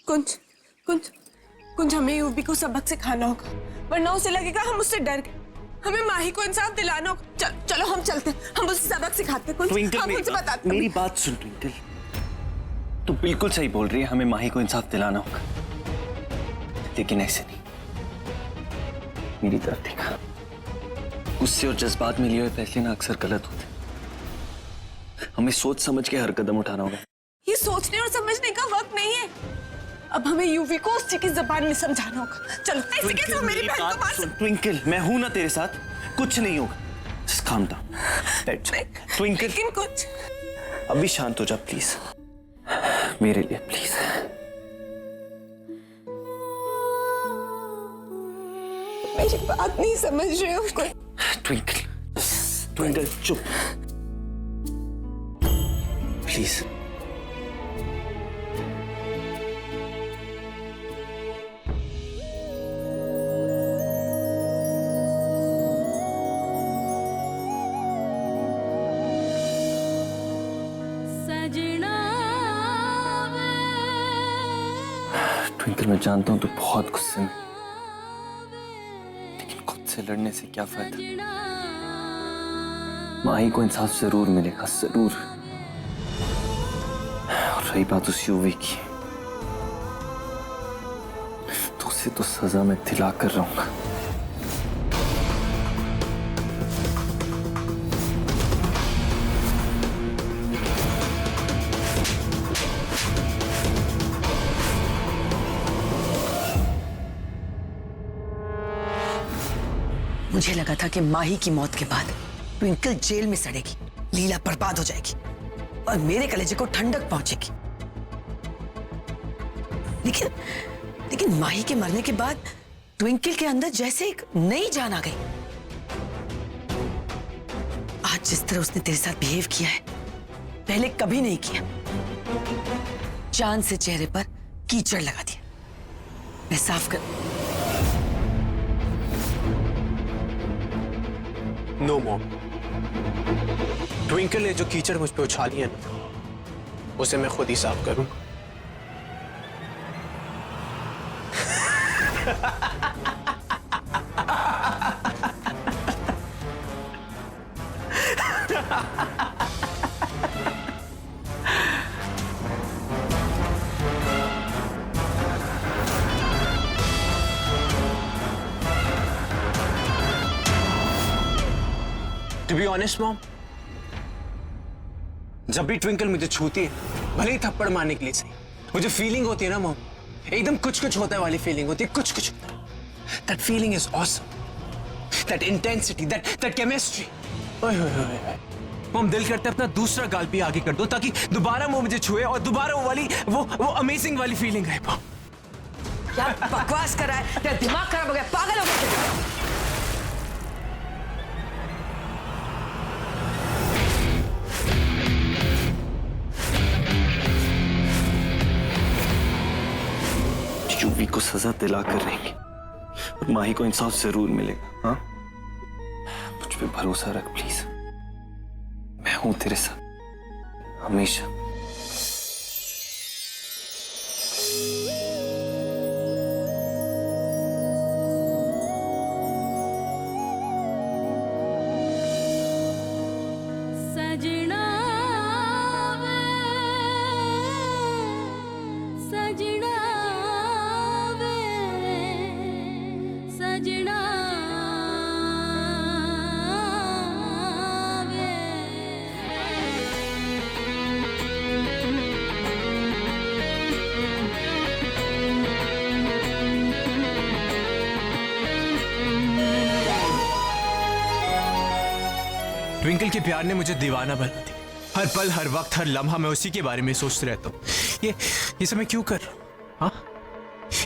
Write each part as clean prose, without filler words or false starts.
कुंज कुंज कुंज, हमें यूवी को सबक सिखाना होगा, वरना उसे लगेगा हम उससे डर गए। हमें माही को इंसाफ दिलाना होगा। चलो हम चलते हैं, हम उसे सबक सिखाते हैं। कुंज, हम उसे बताते। मेरी बात सुन ट्विंकल, तू बिल्कुल सही बोल रही है, हमें माही को इंसाफ दिलाना होगा, लेकिन ऐसे नहीं। मेरी तरफ देखा, गुस्से और जज्बात में लिए हुए फैसले ना अक्सर गलत होते। हमें सोच समझ के हर कदम उठाना होगा। ये सोचने और समझने का वक्त नहीं है। अब हमें यूवी को उसकी की जुबान में समझाना होगा। चलो ऐसे कैसे मेरी बहन को मार सकते? ट्विंकल, मैं हूं ना तेरे साथ, कुछ नहीं होगा। Just calm down. ट्विंकल, लेकिन कुछ अभी शांत हो जा प्लीज, मेरे लिए प्लीज। मेरी बात नहीं समझ रहे हो कोई। ट्विंकल, ट्विंकल चुप प्लीज। ट्विंकल, मैं जानता हूं तू बहुत गुस्से में, लेकिन खुद से लड़ने से क्या फायदा। माही को इंसाफ जरूर मिलेगा, जरूर। और रही बात उस यूवी की, तो उसे तो सजा मैं दिला कर रहूंगा। मुझे लगा था कि माही की मौत के बाद ट्विंकल जेल में सड़ेगी, लीला बर्बाद हो जाएगी और मेरे कलेजे को ठंडक पहुंचेगी। लेकिन माही के मरने के बाद ट्विंकल के अंदर जैसे एक नई जान आ गई। आज जिस तरह उसने तेरे साथ बिहेव किया है, पहले कभी नहीं किया। जान से चेहरे पर कीचड़ लगा दिया। मैं साफ कर। नो मॉम, ट्विंकल ने जो कीचड़ मुझ पे उछाली है ना, उसे मैं खुद ही साफ करूं। To be honest, मॉम, जब भी ट्विंकल मुझे छूती है, भले ही थप्पड़ मारने के लिए सही, वो जो फीलिंग होती है ना मॉम, एकदम कुछ कुछ होता है वाली फीलिंग होती है, कुछ कुछ होता है। That feeling is awesome. That intensity, that chemistry. ओए होए होए होए। मॉम, दिल करता है अपना दूसरा गाल भी आगे कर दो, ताकि दोबारा वो मुझे छुए और दोबारा वो वाली वो अमेजिंग वाली फीलिंग है। मॉम, क्या बकवास कर रहा है? तेरा दिमाग खराब हो गया, पागल हो गया। यूवी को सजा दिला कर रहेंगे और माही को इंसाफ जरूर मिलेगा। हाँ, मुझ पे भरोसा रख प्लीज, मैं हूं तेरे साथ हमेशा। ट्विंकल के प्यार ने मुझे दीवाना बना दिया। हर पल, हर वक्त, हर लम्हा मैं उसी के बारे में सोचते रहता हूँ। ये सब मैं क्यों कर रहा हूँ? हाँ,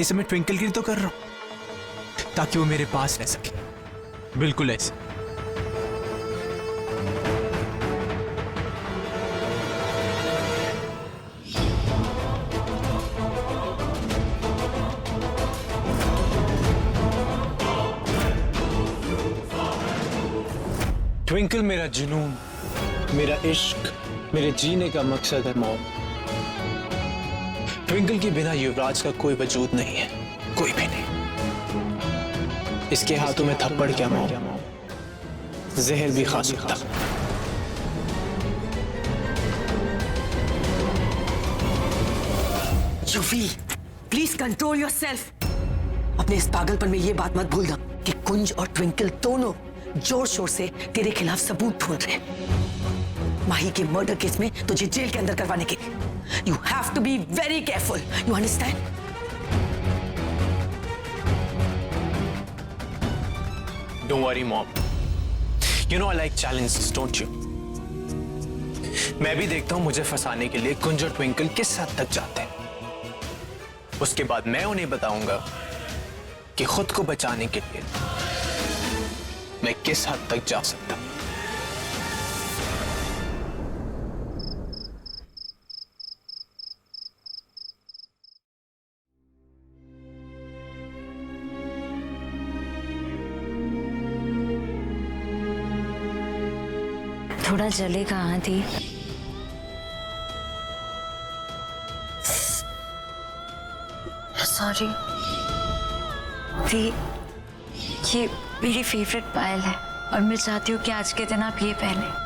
ये सब मैं ट्विंकल के लिए तो कर रहा हूँ, ताकि वो मेरे पास रह सके, बिल्कुल ऐसे। ट्विंकल मेरा जुनून, मेरा इश्क, मेरे जीने का मकसद है मॉम। ट्विंकल के बिना युवराज का कोई वजूद नहीं है, कोई भी नहीं। इसके हाथों में थप्पड़ क्या मौत, जहर भी खा सकता। UV, please control yourself. अपने इस पागलपन में ये बात मत भूलना कि कुंज और ट्विंकल दोनों जोर शोर से तेरे खिलाफ सबूत ढूंढ रहे हैं। माही के मर्डर केस में तुझे जेल के अंदर करवाने के लिए। You have to be very careful, you understand? Don't worry, Mom. You know I like challenges, don't you? मैं भी देखता हूं मुझे फंसाने के लिए कुंज और ट्विंकल किस हद तक जाते हैं। उसके बाद मैं उन्हें बताऊंगा कि खुद को बचाने के लिए मैं किस हद तक जा सकता हूं। थोड़ा जले कहाँ थी? सॉरी थी, ये मेरी फेवरेट पायल है और मैं चाहती हूँ कि आज के दिन आप ये पहने।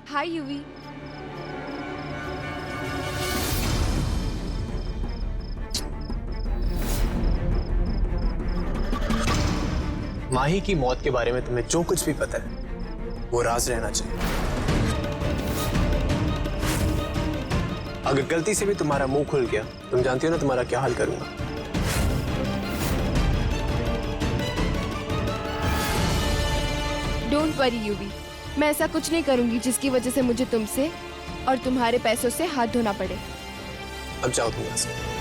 हाय यूवी। माही की मौत के बारे में तुम्हें जो कुछ भी पता है वो राज रहना चाहिए। अगर गलती से भी तुम्हारा मुंह खुल गया, तुम जानती हो ना तुम्हारा क्या हाल करूंगा। डोंट वरी यूवी, मैं ऐसा कुछ नहीं करूंगी जिसकी वजह से मुझे तुमसे और तुम्हारे पैसों से हाथ धोना पड़े। अब जाओ तुम यहाँ से।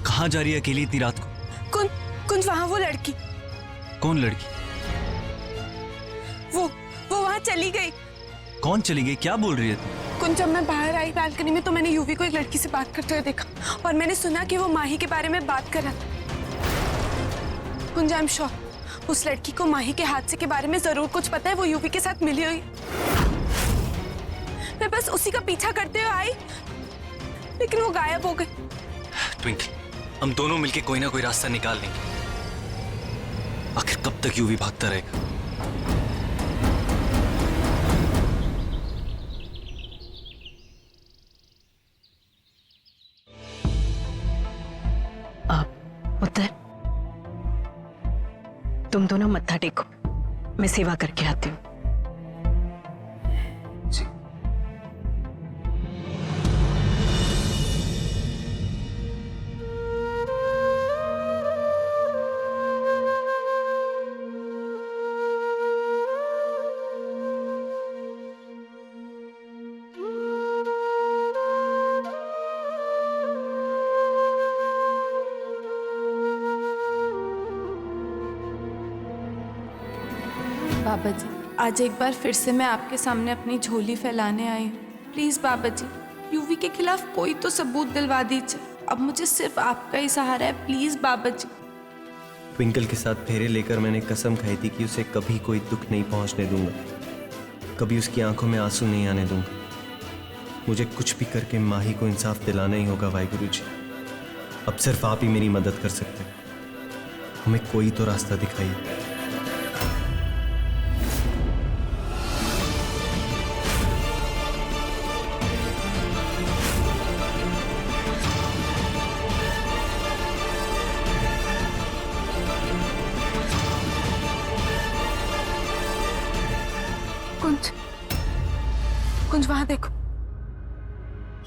कहाँ जा रही है अकेली इतनी रात को? कुंज वहां वो लड़की। कौन लड़की? वो वहां चली गई। कौन चली गई? क्या बोल रही है तू? कुंज, जब मैं बाहर आई बालकनी में तो मैंने यूवी को एक लड़की से बात करते हुए देखा और मैंने सुना कि वो माही के बारे में बात कर रहा था। कुंज, आई एम श्योर उस लड़की को माही के हादसे के बारे में जरूर कुछ पता है। वो यूवी के साथ मिली हुई। मैं बस उसी का पीछा करते हुए आई, लेकिन वो गायब हो गई। ट्विंकल, हम दोनों मिलके कोई ना कोई रास्ता निकाल लेंगे। आखिर कब तक यूवी भागता रहेगा? उत्तर, तुम दोनों मत्था टेको, मैं सेवा करके आती हूँ। जी। बाबा जी, आज एक बार फिर से मैं आपके सामने अपनी झोली फैलाने आई हूँ। प्लीज बाबा जी, यूवी के खिलाफ कोई तो सबूत दिलवा दीजिए। अब मुझे सिर्फ आपका ही सहारा है। Please Baba ji. ट्विंकल के साथ फेरे लेकर मैंने कसम खाई थी कि उसे कभी कोई दुख नहीं पहुंचने दूंगा, कभी उसकी आंखों में आंसू नहीं आने दूंगा। मुझे कुछ भी करके माही को इंसाफ दिलाना ही होगा वाहिगुरु जी। अब सिर्फ आप ही मेरी मदद कर सकते हैं। हमें कोई तो रास्ता दिखाइए। कुंज, कुंज वहां देखो,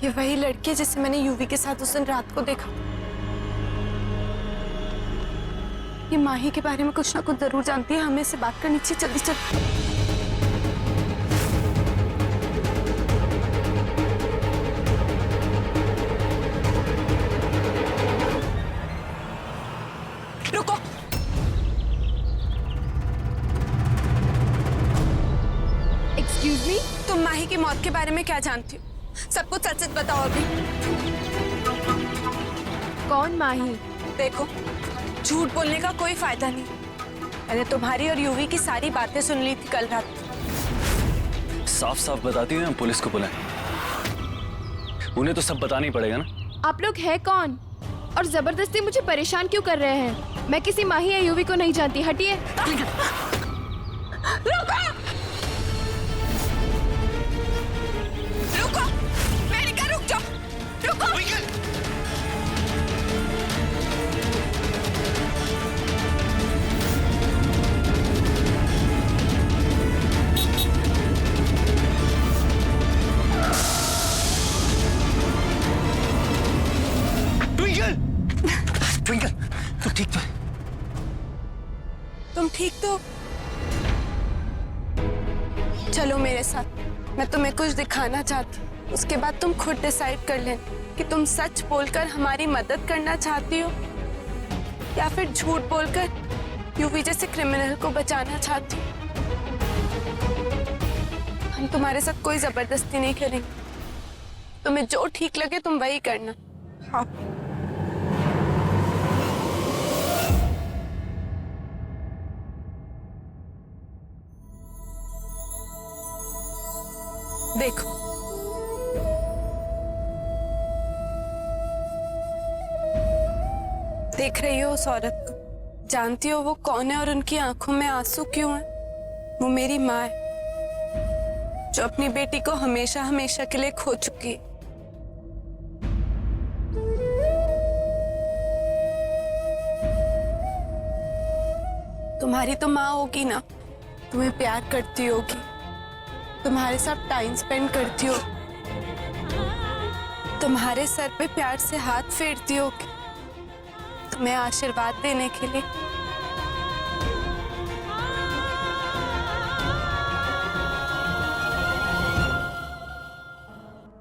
ये वही लड़की है जिसे मैंने यूवी के साथ उस दिन रात को देखा। ये माही के बारे में कुछ ना कुछ जरूर जानती है। हमें इससे बात करनी चाहिए। जल्दी चल। रुको, एक्सक्यूज मी, तुम माही की मौत के बारे में क्या जानती हो? सब कुछ सच सच बताओ अभी। कौन माही? देखो, झूठ बोलने का कोई फायदा नहीं। मैंने तुम्हारी और यूवी की सारी बातें सुन ली थी कल रात। साफ साफ बताती हूँ, हम पुलिस को बुलाएं। उन्हें तो सब बताना ही पड़ेगा ना। आप लोग हैं कौन और जबरदस्ती मुझे परेशान क्यों कर रहे हैं? मैं किसी माही या यूवी को नहीं जानती। हटिए। रुको, मैंने कहा रुक जाओ। रुको। ट्विंकल, तू ठीक तो है? तुम ठीक तो? चलो मेरे साथ, मैं तुम्हें कुछ दिखाना चाहती हूँ। उसके बाद तुम खुद डिसाइड कर लेना कि तुम सच बोलकर हमारी मदद करना चाहती हो या फिर झूठ बोलकर यूवी जैसे क्रिमिनल को बचाना चाहती हो। हम तुम्हारे साथ कोई जबरदस्ती नहीं करेंगे। तुम्हें जो ठीक लगे तुम वही करना। हाँ। देखो, देख रही हो उस औरत को? जानती हो वो कौन है और उनकी आंखों में आंसू क्यों हैं? वो मेरी माँ है, जो अपनी बेटी को हमेशा हमेशा के लिए खो चुकी है। तुम्हारी तो माँ होगी ना, तुम्हें प्यार करती होगी, तुम्हारे साथ टाइम स्पेंड करती हो, तुम्हारे सर पे प्यार से हाथ फेरती होगी, तुम्हें आशीर्वाद देने के लिए।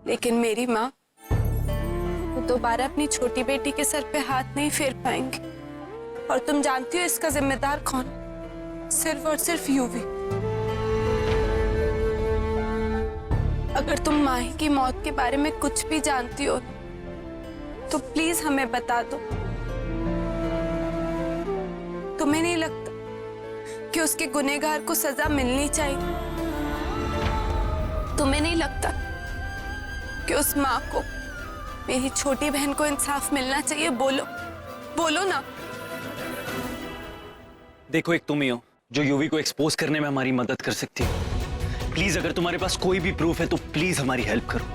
लेकिन मेरी माँ, वो दोबारा अपनी छोटी बेटी के सर पे हाथ नहीं फेर पाएंगे। और तुम जानती हो इसका जिम्मेदार कौन? सिर्फ और सिर्फ यूवी। अगर तुम माही की मौत के बारे में कुछ भी जानती हो तो प्लीज हमें बता दो। तुम्हें नहीं लगता कि उसके गुनहगार को सजा मिलनी चाहिए? तुम्हें नहीं लगता कि उस माँ को, मेरी छोटी बहन को इंसाफ मिलना चाहिए? बोलो बोलो ना। देखो, एक तुम ही हो जो यूवी को एक्सपोज करने में हमारी मदद कर सकती हो। प्लीज, अगर तुम्हारे पास कोई भी प्रूफ है तो प्लीज हमारी हेल्प करो।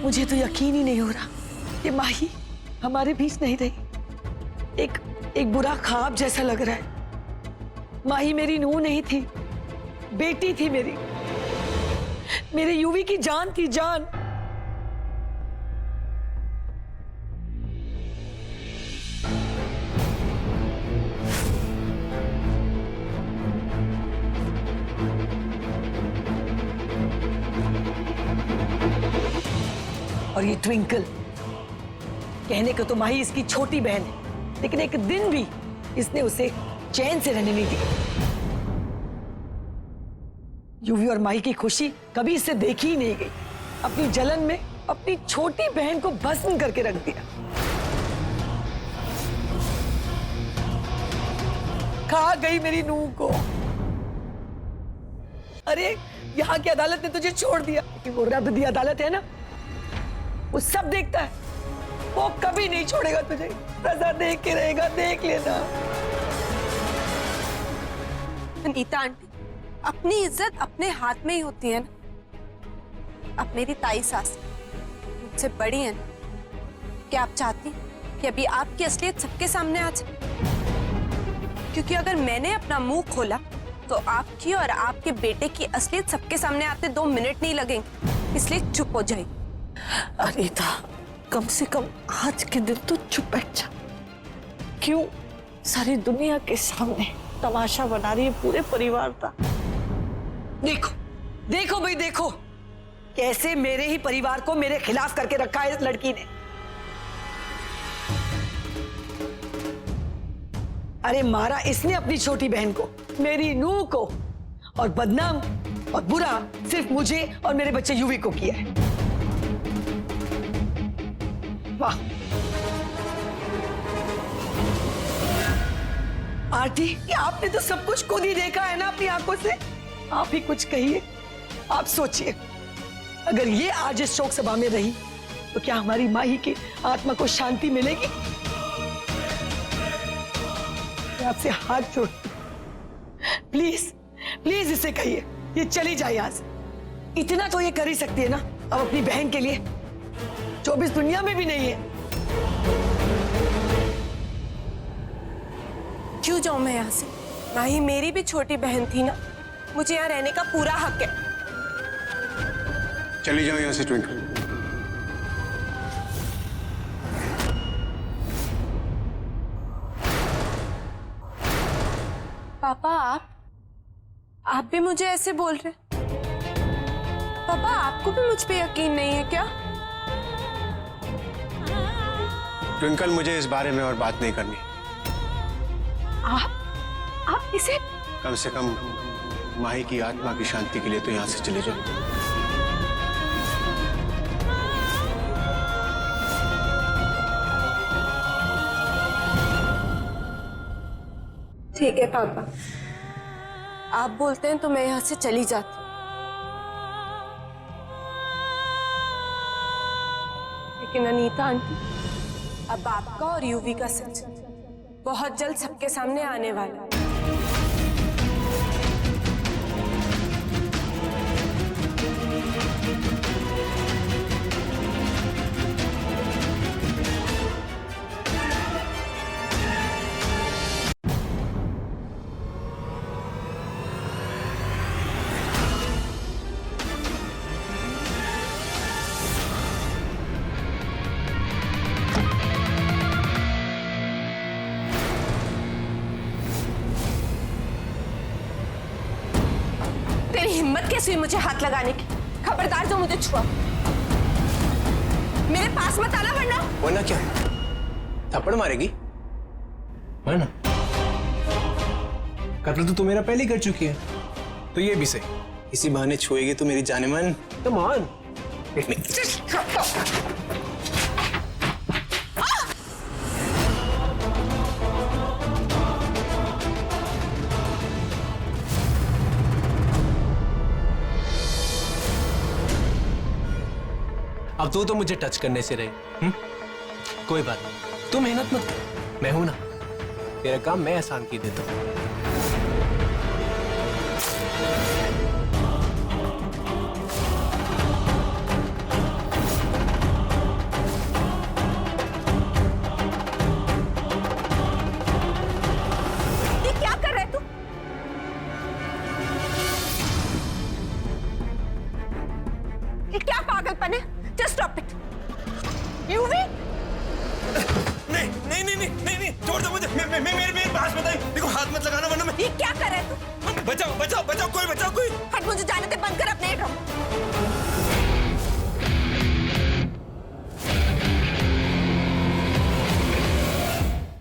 मुझे तो यकीन ही नहीं हो रहा कि माही हमारे बीच नहीं रही। एक बुरा ख्वाब जैसा लग रहा है। माही मेरी नूह नहीं थी, बेटी थी मेरी, मेरे यूवी की जान थी, जान। और ये ट्विंकल, कहने को तो माही इसकी छोटी बहन है, लेकिन एक दिन भी इसने उसे चैन से रहने नहीं दिया। यूवी और माही की खुशी कभी इससे देखी ही नहीं गई। अपनी जलन में अपनी छोटी बहन को भस्म करके रख दिया। खा गई मेरी नूह को। अरे, यहाँ की अदालत ने तुझे छोड़ दिया, लेकिन वो रब दी अदालत है ना, वो सब देखता है। वो कभी नहीं छोड़ेगा तुझे, सजा देख के रहेगा, देख लेना। अनीता आंटी, अपनी इज्जत अपने हाथ में ही होती है ना। अब मेरी ताई सास मुझसे बड़ी है ना, क्या आप चाहती कि अभी आपकी असलियत सबके सामने आ जाए? क्योंकि अगर मैंने अपना मुंह खोला तो आपकी और आपके बेटे की असलियत सबके सामने आते 2 मिनट नहीं लगेंगे, इसलिए चुप हो जाइए। अनीता, कम से कम आज के दिन तो चुप बैठ जा। क्यों सारी दुनिया के सामने तमाशा बना रही है पूरे परिवार का? देखो देखो भाई, देखो कैसे मेरे ही परिवार को मेरे खिलाफ करके रखा है इस लड़की ने। अरे, मारा इसने अपनी छोटी बहन को, मेरी नूह को, और बदनाम और बुरा सिर्फ मुझे और मेरे बच्चे यूवी को किया है। वाह आंटी, ये आपने तो सब कुछ खुद ही देखा है ना अपनी आंखों से। आप ही कुछ कहिए, आप सोचिए, अगर ये आज इस शोक सभा में रही तो क्या हमारी माही की आत्मा को शांति मिलेगी? मैं आपसे हाथ जोड़ती हूं, प्लीज प्लीज इसे कहिए ये चली जाए यहाँ से। इतना तो ये कर ही सकती है ना अब अपनी बहन के लिए, जो भी इस दुनिया में भी नहीं है। क्यों जाऊं मैं यहाँ से? माही मेरी भी छोटी बहन थी ना, मुझे यहाँ रहने का पूरा हक है। चली जाओ यहाँ से ट्विंकल। पापा, आप भी मुझे ऐसे बोल रहे? पापा, आपको भी मुझ पे यकीन नहीं है क्या? ट्विंकल, मुझे इस बारे में और बात नहीं करनी। आप इसे कम से कम माही की आत्मा की शांति के लिए तो यहाँ से चले जाओ। ठीक है पापा, आप बोलते हैं तो मैं यहाँ से चली जाती हूँ। लेकिन अनीता आंटी, अब आपका और यूवी का सच बहुत जल्द सबके सामने आने वाला है। हिम्मत कैसी हुई मुझे हाथ लगाने की? खबरदार जो मुझे छुआ, मेरे पास मत आना वरना क्या? थप्पड़ मारेगी? वरना कत्ल तो तू मेरा पहले कर चुकी है, तो ये भी सही, इसी बहाने छुएगी तो मेरी जाने मन। Come on. अब तू तो मुझे टच करने से रही। कोई बात नहीं, तू मेहनत मत कर, मैं हूं ना, तेरा काम मैं आसान की देता हूं। ये क्या कर रहा है तू? ये क्या पागलपन है? Just stop it. यूवी? नहीं, छोड़ दो मुझे। मेरे पास बताइए, देखो हाथ मत लगाना वरना मैं। ये क्या कर रहा है तू? बचाओ, कोई बचाओ, कोई। हट, मुझे जाने दे, बंद कर अपने